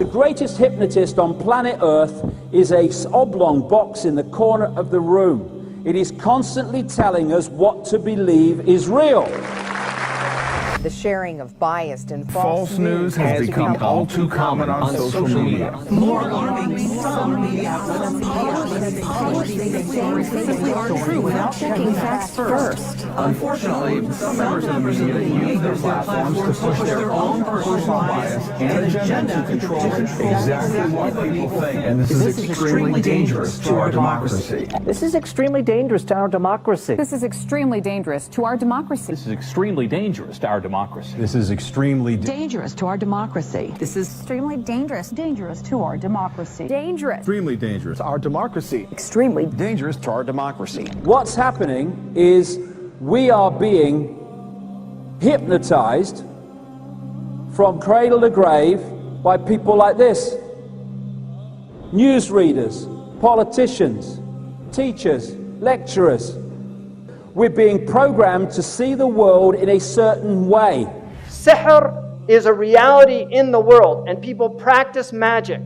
The greatest hypnotist on planet Earth is an oblong box in the corner of the room. It is constantly telling us what to believe is real. The sharing of biased and false news has become all too common on social media. More alarming, some media outlets publish things that aren't true without checking facts first. Unfortunately, some members of the media use their platforms to push their own personal bias and agenda to control exactly what people think. And this is extremely dangerous to our democracy. This is extremely dangerous to our democracy. This is extremely dangerous to our democracy. This is extremely dangerous to our democracy. This is extremely dangerous to our democracy. This is extremely dangerous. Dangerous to our democracy. Dangerous. extremely dangerous to our democracy. Extremely Dangerous to our democracy. What's happening is we are being hypnotized from cradle to grave by people like this. Newsreaders, politicians, teachers, lecturers. We're being programmed to see the world in a certain way. Sihr is a reality in the world, and people practice magic.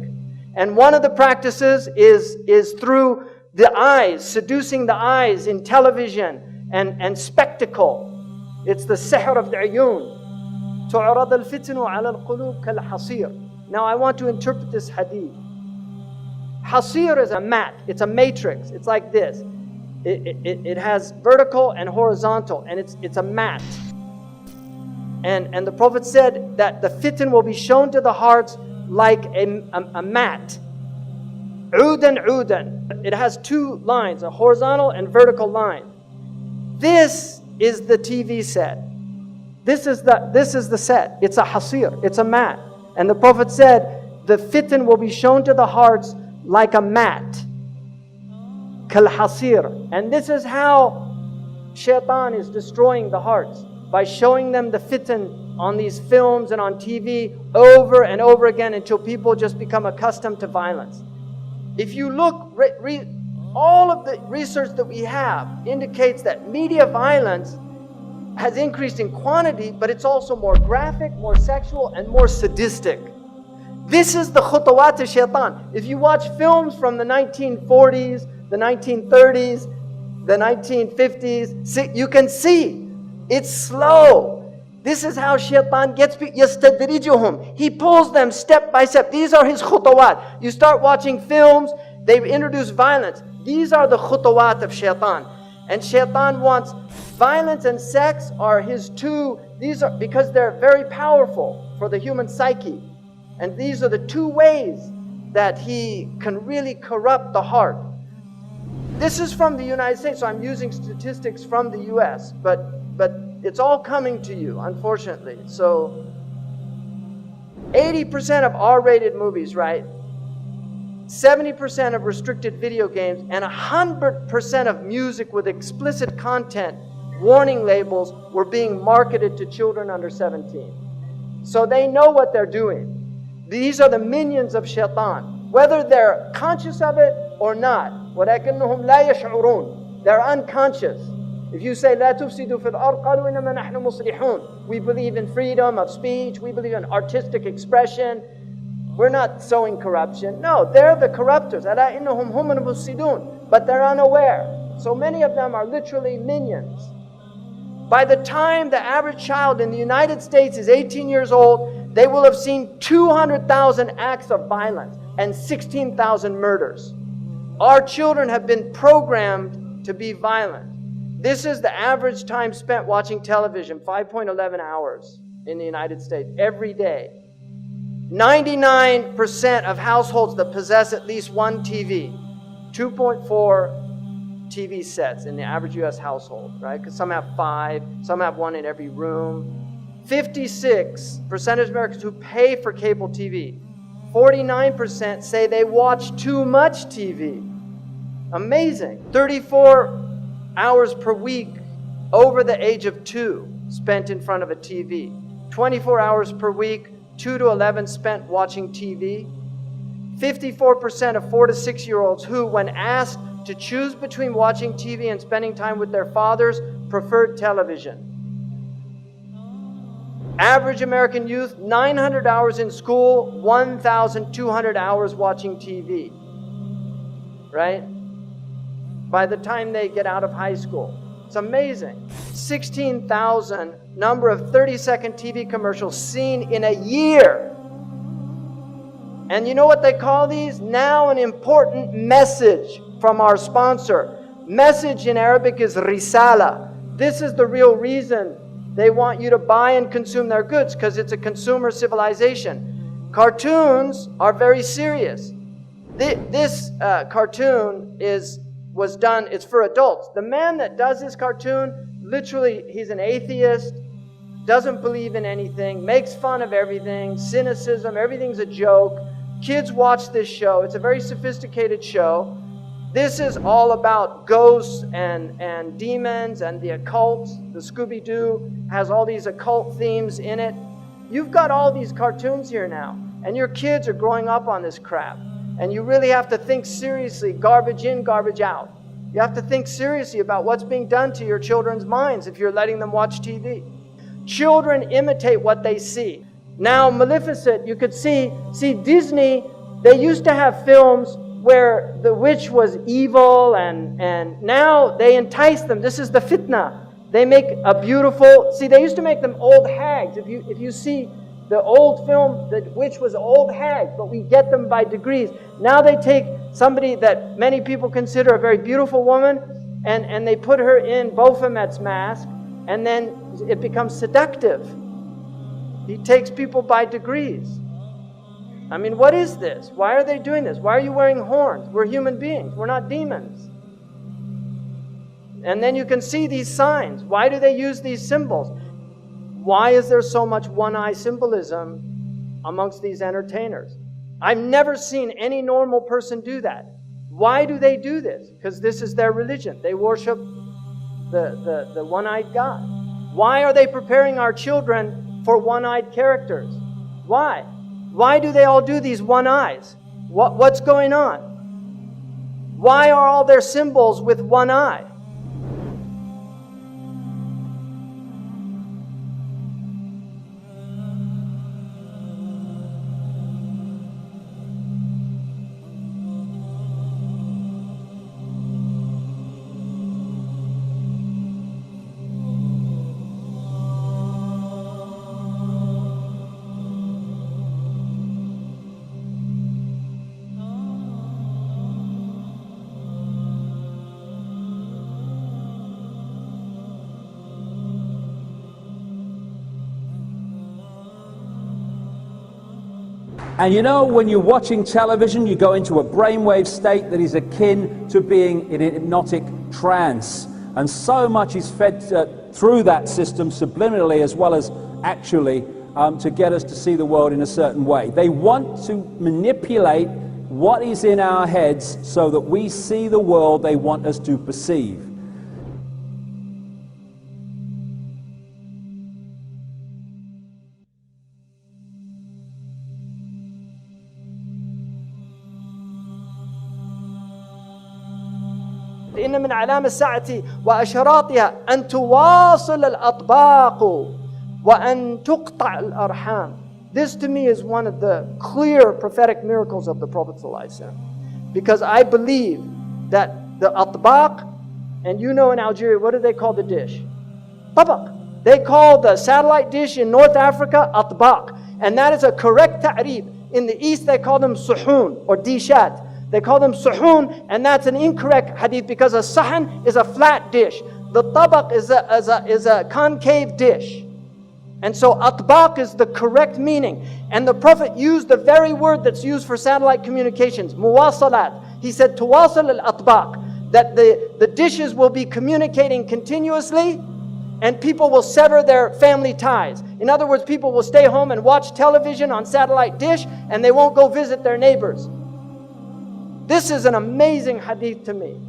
And one of the practices is through the eyes, seducing the eyes in television and spectacle. It's the sihr of the ayun. تُعْرَضَ الْفِتْنُ عَلَى الْقُلُوبِ كَالْحَصِيرِ. Now I want to interpret this hadith. Hasir is a mat, it's a matrix, it's like this. It has vertical and horizontal, and it's a mat. And the Prophet said that the fitan will be shown to the hearts like a mat. Udan, udan. It has two lines, a horizontal and vertical line. This is the TV set. This is the set. It's a hasir, it's a mat. And the Prophet said, the fitan will be shown to the hearts like a mat. Kal hasir. And this is how shaitan is destroying the hearts, by showing them the fitan on these films and on TV over and over again until people just become accustomed to violence. If you look, all of the research that we have indicates that media violence has increased in quantity, but it's also more graphic, more sexual, and more sadistic. This is the khutawat of shaitan. If you watch films from the 1940s, the 1930s, the 1950s, you can see it's slow. This is how shaitan gets people. يَسْتَدْرِجُهُمْ. He pulls them step by step. These are his khutawat. You start watching films, they introduce violence. These are the khutawat of shaitan. And shaitan wants violence and sex are his two, these are because they're very powerful for the human psyche. And these are the two ways that he can really corrupt the heart. This is from the United States, so I'm using statistics from the US, but it's all coming to you, unfortunately. So 80% of R-rated movies, right? 70% of restricted video games, and 100% of music with explicit content, warning labels, were being marketed to children under 17. So they know what they're doing. These are the minions of shaitan, whether they're conscious of it or not. وَلَكِنَّهُمْ لَا يَشْعُرُونَ. They're unconscious. If you say, لَا تُفْسِدُوا فِي الْأَرْضِ قَالُوا إِنَّمَا نَحْنُ مُصْلِحُونَ. We believe in freedom of speech. We believe in artistic expression. We're not sowing corruption. No, they're the corruptors. أَلَا إِنَّهُمْ هُمُ الْمُفْسِدُونَ. But they're unaware. So many of them are literally minions. By the time the average child in the United States is 18 years old, they will have seen 200,000 acts of violence and 16,000 murders. Our children have been programmed to be violent. This is the average time spent watching television, 5.11 hours in the United States every day. 99% of households that possess at least one TV, 2.4 TV sets in the average US household, right? Because some have 5, some have 1 in every room. 56% of Americans who pay for cable TV. 49% say they watch too much TV. Amazing. 34 hours per week over the age of 2 spent in front of a TV. 24 hours per week, 2 to 11 spent watching TV. 54% of 4 to 6-year-olds who, when asked to choose between watching TV and spending time with their fathers, preferred television. Average American youth, 900 hours in school, 1,200 hours watching TV. Right? By the time they get out of high school. It's amazing. 16,000 number of 30-second TV commercials seen in a year. And you know what they call these? Now an important message from our sponsor. Message in Arabic is risala. This is the real reason they want you to buy and consume their goods, because it's a consumer civilization. Cartoons are very serious. This cartoon was done, it's for adults. The man that does this cartoon, literally, he's an atheist, doesn't believe in anything, makes fun of everything, cynicism, everything's a joke. Kids watch this show. It's a very sophisticated show. This is all about ghosts and demons and the occult. The Scooby-Doo has all these occult themes in it. You've got all these cartoons here now, and your kids are growing up on this crap. And you really have to think seriously, garbage in, garbage out. You have to think seriously about what's being done to your children's minds if you're letting them watch TV. Children imitate what they see. Now, Maleficent, you could see Disney, they used to have films where the witch was evil, and now they entice them. This is the fitna. They make a beautiful, they used to make them old hags. If you see the old film, the witch was an old hag, but we get them by degrees. Now they take somebody that many people consider a very beautiful woman, and they put her in Baphomet's mask, and then it becomes seductive. He takes people by degrees. I mean, what is this? Why are they doing this? Why are you wearing horns? We're human beings. We're not demons. And then you can see these signs. Why do they use these symbols? Why is there so much one-eye symbolism amongst these entertainers? I've never seen any normal person do that. Why do they do this? Because this is their religion. They worship the one-eyed God. Why are they preparing our children for one-eyed characters? Why? Why do they all do these one eyes? What's going on? Why are all their symbols with one eye? And you know, when you're watching television, you go into a brainwave state that is akin to being in a hypnotic trance. And so much is fed through that system subliminally as well as actually to get us to see the world in a certain way. They want to manipulate what is in our heads so that we see the world they want us to perceive. إن من علام الساعة وأشراطها أن تواصل الأطباق وأن تقطع الأرحام. This to me is one of the clear prophetic miracles of the Prophet ﷺ. Because I believe that the atbaq, and you know in Algeria, what do they call the dish? Tabaq. They call the satellite dish in North Africa atbaq. And that is a correct ta'rif. In the East they call them suhoon or dishat. They call them suhoon, and that's an incorrect hadith because a sahan is a flat dish. The tabaq is a concave dish. And so atbaq is the correct meaning. And the Prophet used the very word that's used for satellite communications, muwasalat. He said, tuwasal al-atbaq, that the dishes will be communicating continuously and people will sever their family ties. In other words, people will stay home and watch television on satellite dish and they won't go visit their neighbors. This is an amazing hadith to me.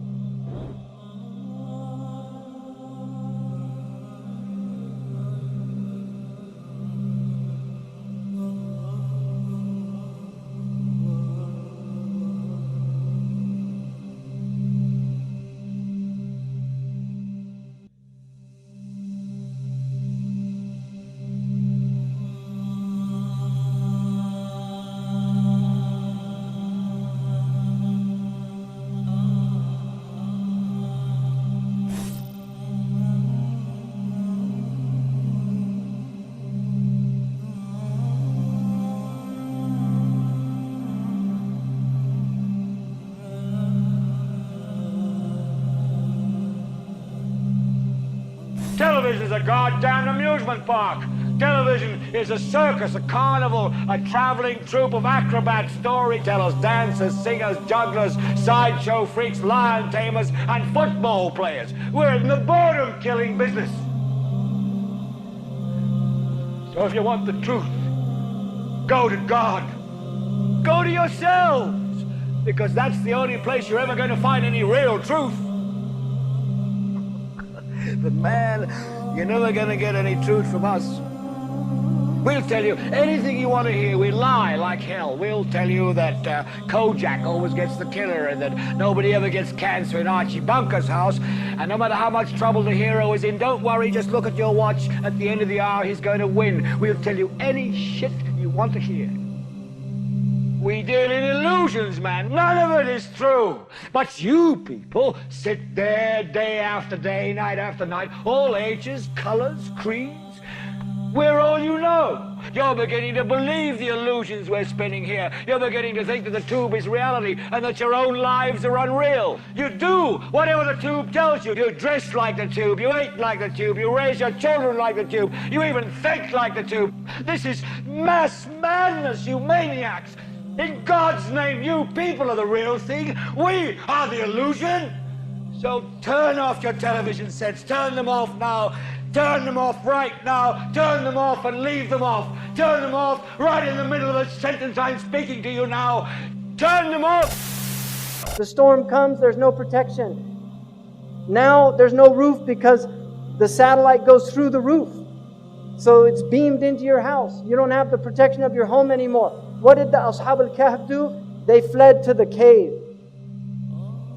Television is a goddamn amusement park. Television is a circus, a carnival, a traveling troupe of acrobats, storytellers, dancers, singers, jugglers, sideshow freaks, lion tamers, and football players. We're in the boredom-killing business. So if you want the truth, go to God. Go to yourselves, because that's the only place you're ever going to find any real truth. But man, you're never going to get any truth from us. We'll tell you anything you want to hear. We lie like hell. We'll tell you that Kojak always gets the killer and that nobody ever gets cancer in Archie Bunker's house. And no matter how much trouble the hero is in, don't worry, just look at your watch. At the end of the hour, he's going to win. We'll tell you any shit you want to hear. We deal in illusions, man. None of it is true. But you people sit there day after day, night after night, all ages, colors, creeds. We're all you know. You're beginning to believe the illusions we're spinning here. You're beginning to think that the tube is reality and that your own lives are unreal. You do whatever the tube tells you. You dress like the tube. You eat like the tube. You raise your children like the tube. You even think like the tube. This is mass madness, you maniacs. In God's name, you people are the real thing. We are the illusion. So turn off your television sets. Turn them off now. Turn them off right now. Turn them off and leave them off. Turn them off right in the middle of the sentence I'm speaking to you now. Turn them off. The storm comes, there's no protection. Now there's no roof because the satellite goes through the roof. So it's beamed into your house. You don't have the protection of your home anymore. What did the Ashab al-Kahf do? They fled to the cave.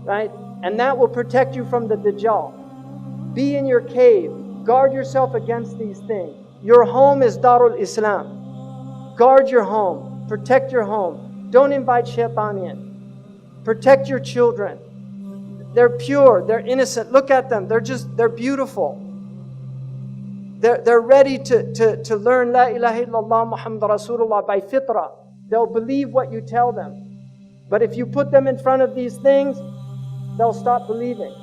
Right? And that will protect you from the Dajjal. Be in your cave. Guard yourself against these things. Your home is Darul Islam. Guard your home. Protect your home. Don't invite shaitan in. Protect your children. They're pure. They're innocent. Look at them. They're beautiful. They're ready to learn La ilaha illallah Muhammad Rasulullah by fitrah. They'll believe what you tell them. But if you put them in front of these things, they'll stop believing.